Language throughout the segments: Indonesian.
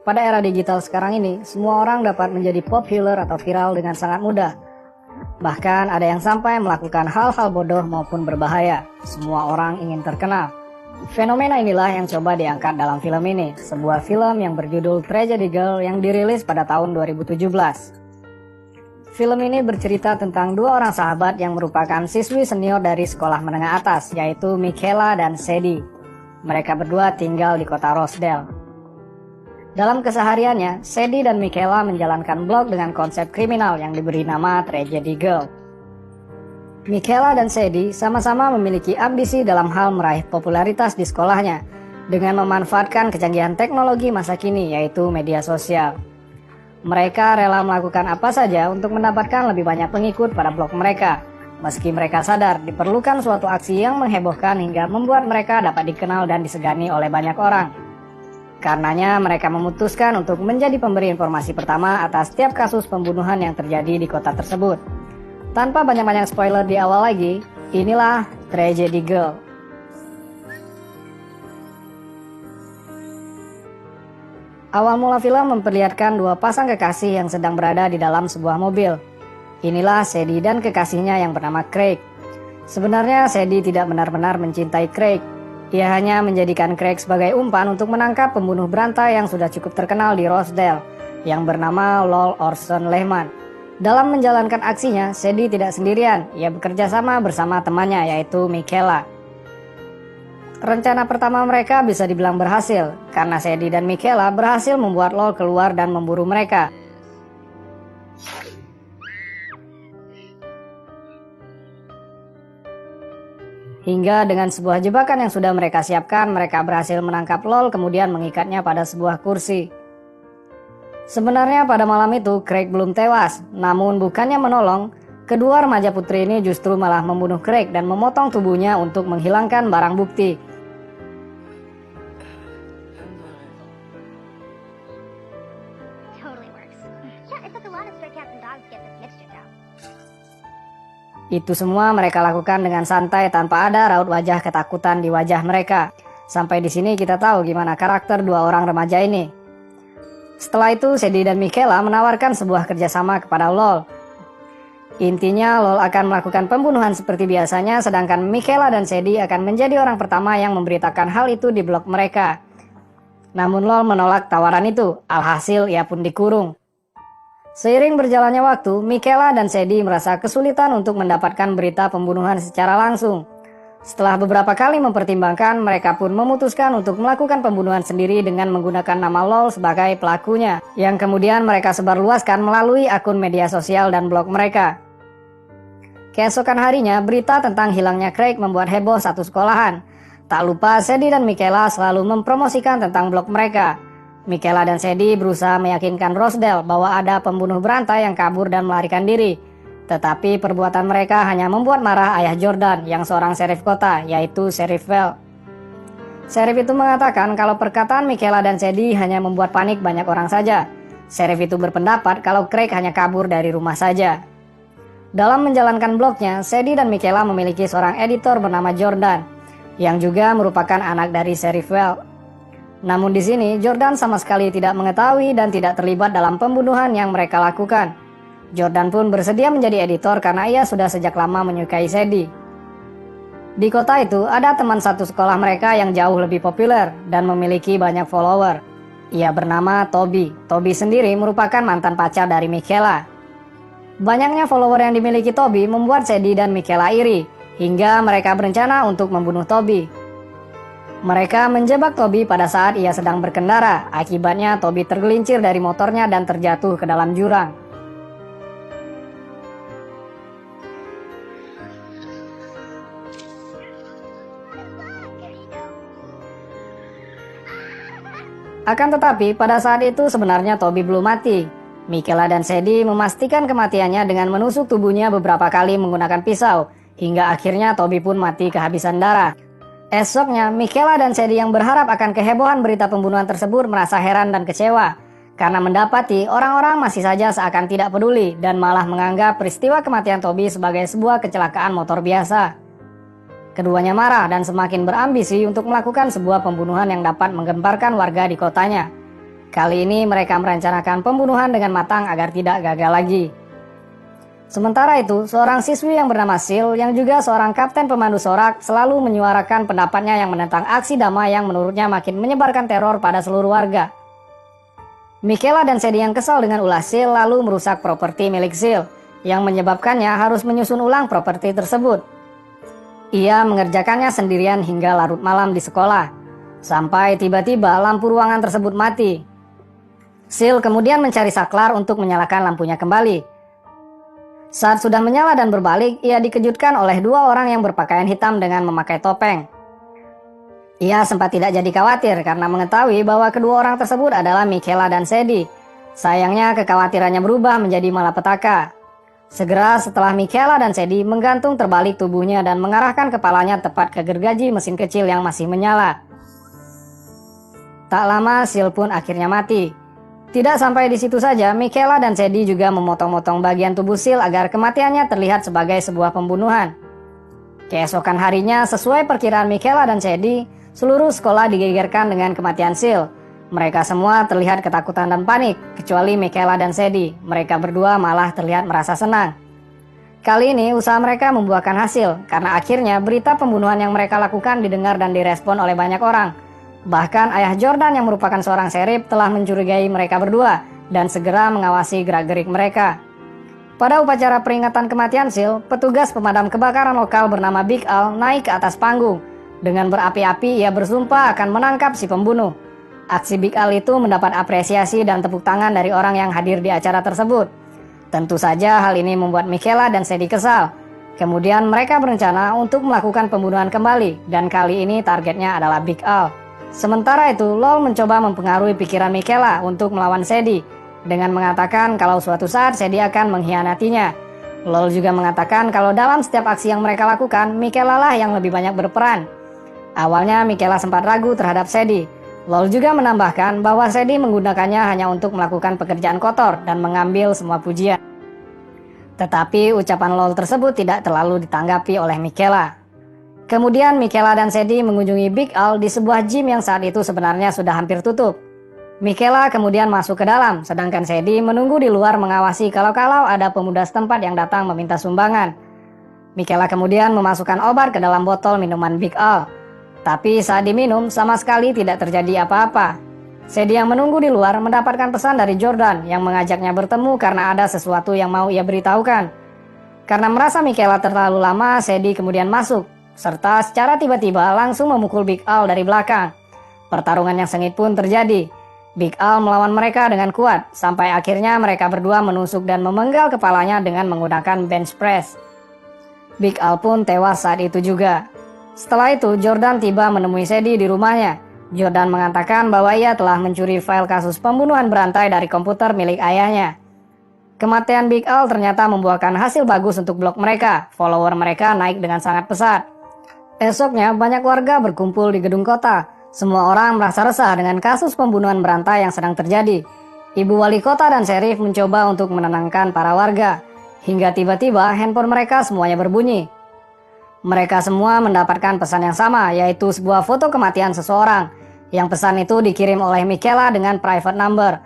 Pada era digital sekarang ini, semua orang dapat menjadi populer atau viral dengan sangat mudah. Bahkan ada yang sampai melakukan hal-hal bodoh maupun berbahaya. Semua orang ingin terkenal. Fenomena inilah yang coba diangkat dalam film ini, sebuah film yang berjudul Tragedy Girl yang dirilis pada tahun 2017. Film ini bercerita tentang dua orang sahabat yang merupakan siswi senior dari sekolah menengah atas, yaitu Michaela dan Sadie. Mereka berdua tinggal di kota Rosedale. Dalam kesehariannya, Sadie dan Michaela menjalankan blog dengan konsep kriminal yang diberi nama Tragedy Girl. Michaela dan Sadie sama-sama memiliki ambisi dalam hal meraih popularitas di sekolahnya dengan memanfaatkan kecanggihan teknologi masa kini, yaitu media sosial. Mereka rela melakukan apa saja untuk mendapatkan lebih banyak pengikut pada blog mereka, meski mereka sadar diperlukan suatu aksi yang menghebohkan hingga membuat mereka dapat dikenal dan disegani oleh banyak orang. Karenanya mereka memutuskan untuk menjadi pemberi informasi pertama atas setiap kasus pembunuhan yang terjadi di kota tersebut. Tanpa banyak-banyak spoiler di awal lagi, inilah Tragedy Girl. Awal mula film memperlihatkan dua pasang kekasih yang sedang berada di dalam sebuah mobil. Inilah Sadie dan kekasihnya yang bernama Craig. Sebenarnya Sadie tidak benar-benar mencintai Craig. Ia hanya menjadikan Craig sebagai umpan untuk menangkap pembunuh berantai yang sudah cukup terkenal di Rosedale, yang bernama Lol Orson Lehman. Dalam menjalankan aksinya, Sadie tidak sendirian. Ia bekerja sama bersama temannya, yaitu Michaela. Rencana pertama mereka bisa dibilang berhasil, karena Sadie dan Michaela berhasil membuat Lol keluar dan memburu mereka. Hingga dengan sebuah jebakan yang sudah mereka siapkan, mereka berhasil menangkap Lol kemudian mengikatnya pada sebuah kursi. Sebenarnya pada malam itu Craig belum tewas, namun bukannya menolong, kedua remaja putri ini justru malah membunuh Craig dan memotong tubuhnya untuk menghilangkan barang bukti. Itu semua mereka lakukan dengan santai tanpa ada raut wajah ketakutan di wajah mereka. Sampai di sini kita tahu gimana karakter dua orang remaja ini. Setelah itu Sadie dan Michaela menawarkan sebuah kerjasama kepada Lol. Intinya Lol akan melakukan pembunuhan seperti biasanya, sedangkan Michaela dan Sadie akan menjadi orang pertama yang memberitakan hal itu di blog mereka. Namun Lol menolak tawaran itu, alhasil ia pun dikurung. Seiring berjalannya waktu, Michaela dan Sadie merasa kesulitan untuk mendapatkan berita pembunuhan secara langsung. Setelah beberapa kali mempertimbangkan, mereka pun memutuskan untuk melakukan pembunuhan sendiri dengan menggunakan nama Lol sebagai pelakunya, yang kemudian mereka sebarluaskan melalui akun media sosial dan blog mereka. Keesokan harinya, berita tentang hilangnya Craig membuat heboh satu sekolahan. Tak lupa, Sadie dan Michaela selalu mempromosikan tentang blog mereka. Michaela dan Sadie berusaha meyakinkan Rosedale bahwa ada pembunuh berantai yang kabur dan melarikan diri. Tetapi perbuatan mereka hanya membuat marah ayah Jordan yang seorang serif kota, yaitu Sheriff Bell. Serif itu mengatakan kalau perkataan Michaela dan Sadie hanya membuat panik banyak orang saja. Serif itu berpendapat kalau Craig hanya kabur dari rumah saja. Dalam menjalankan blognya, Sadie dan Michaela memiliki seorang editor bernama Jordan, yang juga merupakan anak dari Sheriff Bell. Namun di sini Jordan sama sekali tidak mengetahui dan tidak terlibat dalam pembunuhan yang mereka lakukan. Jordan pun bersedia menjadi editor karena ia sudah sejak lama menyukai Sadie. Di kota itu ada teman satu sekolah mereka yang jauh lebih populer dan memiliki banyak follower. Ia bernama Toby. Toby sendiri merupakan mantan pacar dari Michaela. Banyaknya follower yang dimiliki Toby membuat Sadie dan Michaela iri, hingga mereka berencana untuk membunuh Toby. Mereka menjebak Toby pada saat ia sedang berkendara. Akibatnya Toby tergelincir dari motornya dan terjatuh ke dalam jurang. Akan tetapi pada saat itu sebenarnya Toby belum mati. Michaela dan Sadie memastikan kematiannya dengan menusuk tubuhnya beberapa kali menggunakan pisau, hingga akhirnya Toby pun mati kehabisan darah. Esoknya, Michaela dan Sadie yang berharap akan kehebohan berita pembunuhan tersebut merasa heran dan kecewa, karena mendapati orang-orang masih saja seakan tidak peduli dan malah menganggap peristiwa kematian Toby sebagai sebuah kecelakaan motor biasa. Keduanya marah dan semakin berambisi untuk melakukan sebuah pembunuhan yang dapat menggemparkan warga di kotanya. Kali ini mereka merencanakan pembunuhan dengan matang agar tidak gagal lagi. Sementara itu, seorang siswi yang bernama Sil, yang juga seorang kapten pemandu sorak, selalu menyuarakan pendapatnya yang menentang aksi damai yang menurutnya makin menyebarkan teror pada seluruh warga. Michaela dan Sadie yang kesal dengan ulah Sil lalu merusak properti milik Sil, yang menyebabkannya harus menyusun ulang properti tersebut. Ia mengerjakannya sendirian hingga larut malam di sekolah, sampai tiba-tiba lampu ruangan tersebut mati. Sil kemudian mencari saklar untuk menyalakan lampunya kembali. Saat sudah menyala dan berbalik, ia dikejutkan oleh dua orang yang berpakaian hitam dengan memakai topeng. Ia sempat tidak jadi khawatir karena mengetahui bahwa kedua orang tersebut adalah Michaela dan Sadie. Sayangnya kekhawatirannya berubah menjadi malapetaka. Segera setelah Michaela dan Sadie menggantung terbalik tubuhnya dan mengarahkan kepalanya tepat ke gergaji mesin kecil yang masih menyala. Tak lama Sil pun akhirnya mati. Tidak sampai di situ saja, Michaela dan Sadie juga memotong-motong bagian tubuh Sil agar kematiannya terlihat sebagai sebuah pembunuhan. Keesokan harinya, sesuai perkiraan Michaela dan Sadie, seluruh sekolah digegerkan dengan kematian Sil. Mereka semua terlihat ketakutan dan panik, kecuali Michaela dan Sadie. Mereka berdua malah terlihat merasa senang. Kali ini usaha mereka membuahkan hasil, karena akhirnya berita pembunuhan yang mereka lakukan didengar dan direspon oleh banyak orang. Bahkan ayah Jordan yang merupakan seorang sheriff telah mencurigai mereka berdua dan segera mengawasi gerak-gerik mereka. Pada upacara peringatan kematian Sil, petugas pemadam kebakaran lokal bernama Big Al naik ke atas panggung. Dengan berapi-api ia bersumpah akan menangkap si pembunuh. Aksi Big Al itu mendapat apresiasi dan tepuk tangan dari orang yang hadir di acara tersebut. Tentu saja hal ini membuat Michaela dan Sadie kesal. Kemudian mereka berencana untuk melakukan pembunuhan kembali dan kali ini targetnya adalah Big Al. Sementara itu, Lol mencoba mempengaruhi pikiran Michaela untuk melawan Sadie dengan mengatakan kalau suatu saat Sadie akan mengkhianatinya. Lol juga mengatakan kalau dalam setiap aksi yang mereka lakukan, Michaela lah yang lebih banyak berperan. Awalnya Michaela sempat ragu terhadap Sadie. Lol juga menambahkan bahwa Sadie menggunakannya hanya untuk melakukan pekerjaan kotor dan mengambil semua pujian. Tetapi ucapan Lol tersebut tidak terlalu ditanggapi oleh Michaela. Kemudian Michaela dan Sadie mengunjungi Big Al di sebuah gym yang saat itu sebenarnya sudah hampir tutup. Michaela kemudian masuk ke dalam, sedangkan Sadie menunggu di luar mengawasi kalau-kalau ada pemuda setempat yang datang meminta sumbangan. Michaela kemudian memasukkan obat ke dalam botol minuman Big Al. Tapi saat diminum sama sekali tidak terjadi apa-apa. Sadie yang menunggu di luar mendapatkan pesan dari Jordan yang mengajaknya bertemu karena ada sesuatu yang mau ia beritahukan. Karena merasa Michaela terlalu lama, Sadie kemudian masuk, serta secara tiba-tiba langsung memukul Big Al dari belakang. Pertarungan yang sengit pun terjadi. Big Al melawan mereka dengan kuat, sampai akhirnya mereka berdua menusuk dan memenggal kepalanya dengan menggunakan bench press. Big Al pun tewas saat itu juga. Setelah itu, Jordan tiba menemui Sadie di rumahnya. Jordan mengatakan bahwa ia telah mencuri file kasus pembunuhan berantai dari komputer milik ayahnya. Kematian Big Al ternyata membuahkan hasil bagus untuk blog mereka. Follower mereka naik dengan sangat pesat. Esoknya banyak warga berkumpul di gedung kota. Semua orang merasa resah dengan kasus pembunuhan berantai yang sedang terjadi. Ibu wali kota dan sheriff mencoba untuk menenangkan para warga. Hingga tiba-tiba handphone mereka semuanya berbunyi. Mereka semua mendapatkan pesan yang sama, yaitu sebuah foto kematian seseorang. Yang pesan itu dikirim oleh Michaela dengan private number.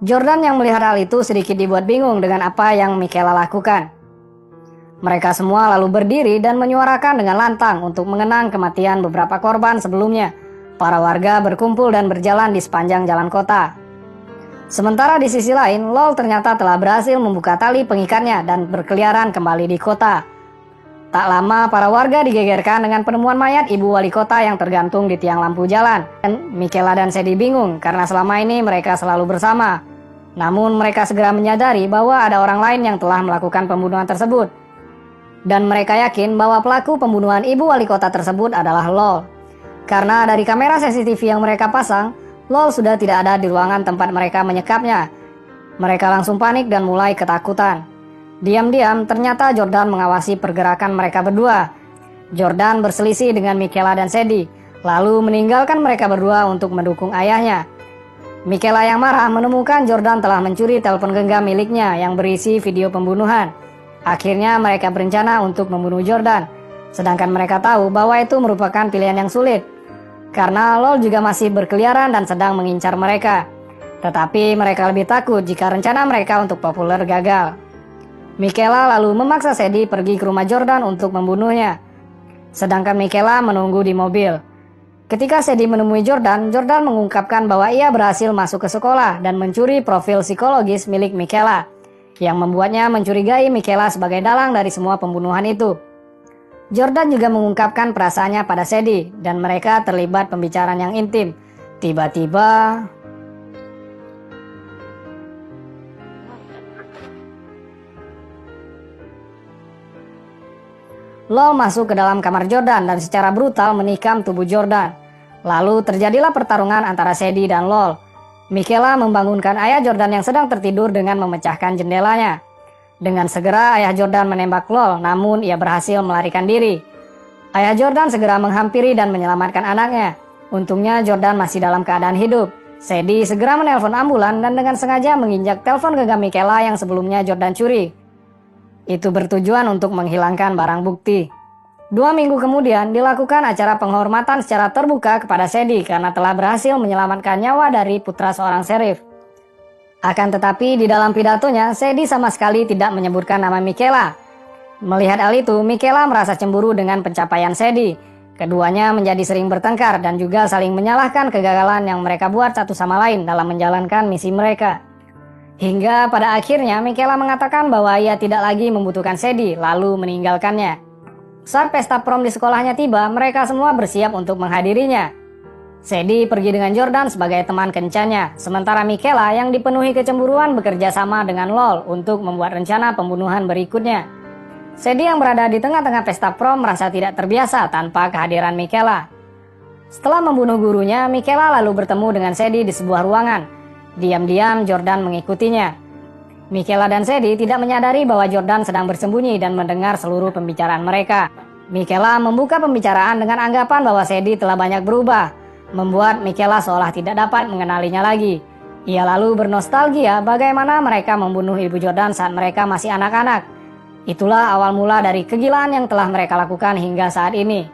Jordan yang melihat hal itu sedikit dibuat bingung dengan apa yang Michaela lakukan. Mereka semua lalu berdiri dan menyuarakan dengan lantang untuk mengenang kematian beberapa korban sebelumnya. Para warga berkumpul dan berjalan di sepanjang jalan kota. Sementara di sisi lain, Lol ternyata telah berhasil membuka tali pengikatnya dan berkeliaran kembali di kota. Tak lama, para warga digegerkan dengan penemuan mayat ibu wali kota yang tergantung di tiang lampu jalan. Dan Michaela dan Sadie bingung karena selama ini mereka selalu bersama. Namun mereka segera menyadari bahwa ada orang lain yang telah melakukan pembunuhan tersebut. Dan mereka yakin bahwa pelaku pembunuhan ibu wali kota tersebut adalah Lol. Karena dari kamera CCTV yang mereka pasang, Lol sudah tidak ada di ruangan tempat mereka menyekapnya. Mereka langsung panik dan mulai ketakutan. Diam-diam ternyata Jordan mengawasi pergerakan mereka berdua. Jordan berselisih dengan Michaela dan Sadie, lalu meninggalkan mereka berdua untuk mendukung ayahnya. Michaela yang marah menemukan Jordan telah mencuri telepon genggam miliknya yang berisi video pembunuhan. Akhirnya mereka berencana untuk membunuh Jordan, sedangkan mereka tahu bahwa itu merupakan pilihan yang sulit. Karena Lol juga masih berkeliaran dan sedang mengincar mereka. Tetapi mereka lebih takut jika rencana mereka untuk populer gagal. Michaela lalu memaksa Sadie pergi ke rumah Jordan untuk membunuhnya. Sedangkan Michaela menunggu di mobil. Ketika Sadie menemui Jordan, Jordan mengungkapkan bahwa ia berhasil masuk ke sekolah dan mencuri profil psikologis milik Michaela, yang membuatnya mencurigai Michaela sebagai dalang dari semua pembunuhan itu. Jordan juga mengungkapkan perasaannya pada Sadie dan mereka terlibat pembicaraan yang intim. Tiba-tiba Lol masuk ke dalam kamar Jordan dan secara brutal menikam tubuh Jordan. Lalu terjadilah pertarungan antara Sadie dan Lol. Michaela membangunkan ayah Jordan yang sedang tertidur dengan memecahkan jendelanya. Dengan segera ayah Jordan menembak Lol, namun ia berhasil melarikan diri. Ayah Jordan segera menghampiri dan menyelamatkan anaknya. Untungnya Jordan masih dalam keadaan hidup. Sadie segera menelpon ambulan dan dengan sengaja menginjak telepon genggam Michaela yang sebelumnya Jordan curi. Itu bertujuan untuk menghilangkan barang bukti. 2 minggu kemudian dilakukan acara penghormatan secara terbuka kepada Sadie karena telah berhasil menyelamatkan nyawa dari putra seorang sheriff. Akan tetapi di dalam pidatonya, Sadie sama sekali tidak menyebutkan nama Michaela. Melihat hal itu, Michaela merasa cemburu dengan pencapaian Sadie. Keduanya menjadi sering bertengkar dan juga saling menyalahkan kegagalan yang mereka buat satu sama lain dalam menjalankan misi mereka. Hingga pada akhirnya Michaela mengatakan bahwa ia tidak lagi membutuhkan Sadie lalu meninggalkannya. Saat pesta prom di sekolahnya tiba, mereka semua bersiap untuk menghadirinya. Sadie pergi dengan Jordan sebagai teman kencannya, sementara Michaela yang dipenuhi kecemburuan bekerja sama dengan Lol untuk membuat rencana pembunuhan berikutnya. Sadie yang berada di tengah-tengah pesta prom merasa tidak terbiasa tanpa kehadiran Michaela. Setelah membunuh gurunya, Michaela lalu bertemu dengan Sadie di sebuah ruangan. Diam-diam Jordan mengikutinya. Michaela dan Sadie tidak menyadari bahwa Jordan sedang bersembunyi dan mendengar seluruh pembicaraan mereka. Michaela membuka pembicaraan dengan anggapan bahwa Sadie telah banyak berubah, membuat Michaela seolah tidak dapat mengenalinya lagi. Ia lalu bernostalgia bagaimana mereka membunuh ibu Jordan saat mereka masih anak-anak. Itulah awal mula dari kegilaan yang telah mereka lakukan hingga saat ini.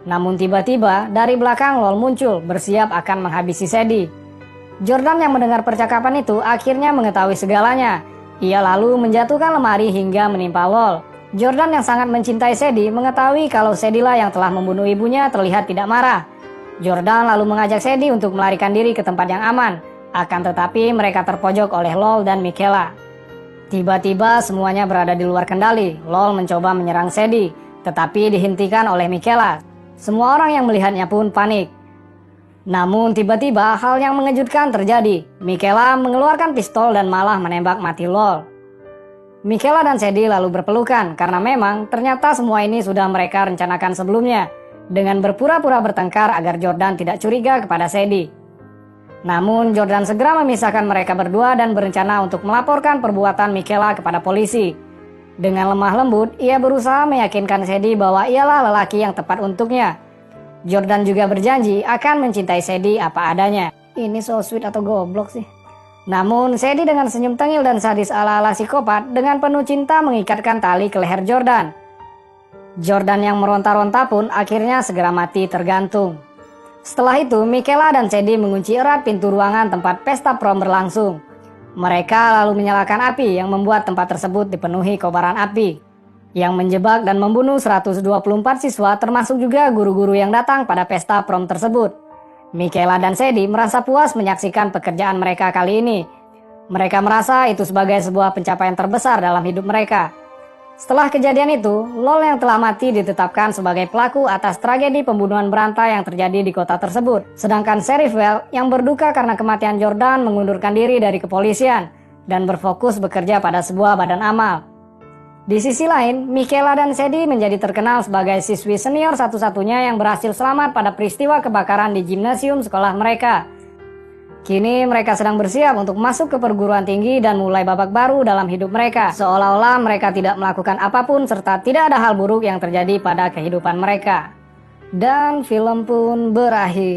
Namun tiba-tiba dari belakang Lol muncul bersiap akan menghabisi Sadie. Jordan yang mendengar percakapan itu akhirnya mengetahui segalanya. Ia lalu menjatuhkan lemari hingga menimpa Lol. Jordan yang sangat mencintai Sadie mengetahui kalau Sadie lah yang telah membunuh ibunya terlihat tidak marah. Jordan lalu mengajak Sadie untuk melarikan diri ke tempat yang aman. Akan tetapi mereka terpojok oleh Lol dan Michaela. Tiba-tiba semuanya berada di luar kendali. Lol mencoba menyerang Sadie, tetapi dihentikan oleh Michaela. Semua orang yang melihatnya pun panik. Namun tiba-tiba hal yang mengejutkan terjadi. Michaela mengeluarkan pistol dan malah menembak mati Lol. Michaela dan Sadie lalu berpelukan karena memang ternyata semua ini sudah mereka rencanakan sebelumnya dengan berpura-pura bertengkar agar Jordan tidak curiga kepada Sadie. Namun Jordan segera memisahkan mereka berdua dan berencana untuk melaporkan perbuatan Michaela kepada polisi. Dengan lemah lembut, ia berusaha meyakinkan Sadie bahwa ialah lelaki yang tepat untuknya. Jordan juga berjanji akan mencintai Sadie apa adanya. Ini so sweet atau goblok sih? Namun Sadie dengan senyum tengil dan sadis ala-ala psikopat dengan penuh cinta mengikatkan tali ke leher Jordan. Jordan yang meronta-ronta pun akhirnya segera mati tergantung. Setelah itu Michaela dan Sadie mengunci erat pintu ruangan tempat pesta prom berlangsung. Mereka lalu menyalakan api yang membuat tempat tersebut dipenuhi kobaran api yang menjebak dan membunuh 124 siswa termasuk juga guru-guru yang datang pada pesta prom tersebut. Michaela dan Sadie merasa puas menyaksikan pekerjaan mereka kali ini. Mereka merasa itu sebagai sebuah pencapaian terbesar dalam hidup mereka. Setelah kejadian itu, Lol yang telah mati ditetapkan sebagai pelaku atas tragedi pembunuhan berantai yang terjadi di kota tersebut. Sedangkan Sheriff Well yang berduka karena kematian Jordan mengundurkan diri dari kepolisian dan berfokus bekerja pada sebuah badan amal. Di sisi lain, Michaela dan Sadie menjadi terkenal sebagai siswi senior satu-satunya yang berhasil selamat pada peristiwa kebakaran di gimnasium sekolah mereka. Kini mereka sedang bersiap untuk masuk ke perguruan tinggi dan mulai babak baru dalam hidup mereka. Seolah-olah mereka tidak melakukan apapun serta tidak ada hal buruk yang terjadi pada kehidupan mereka. Dan film pun berakhir.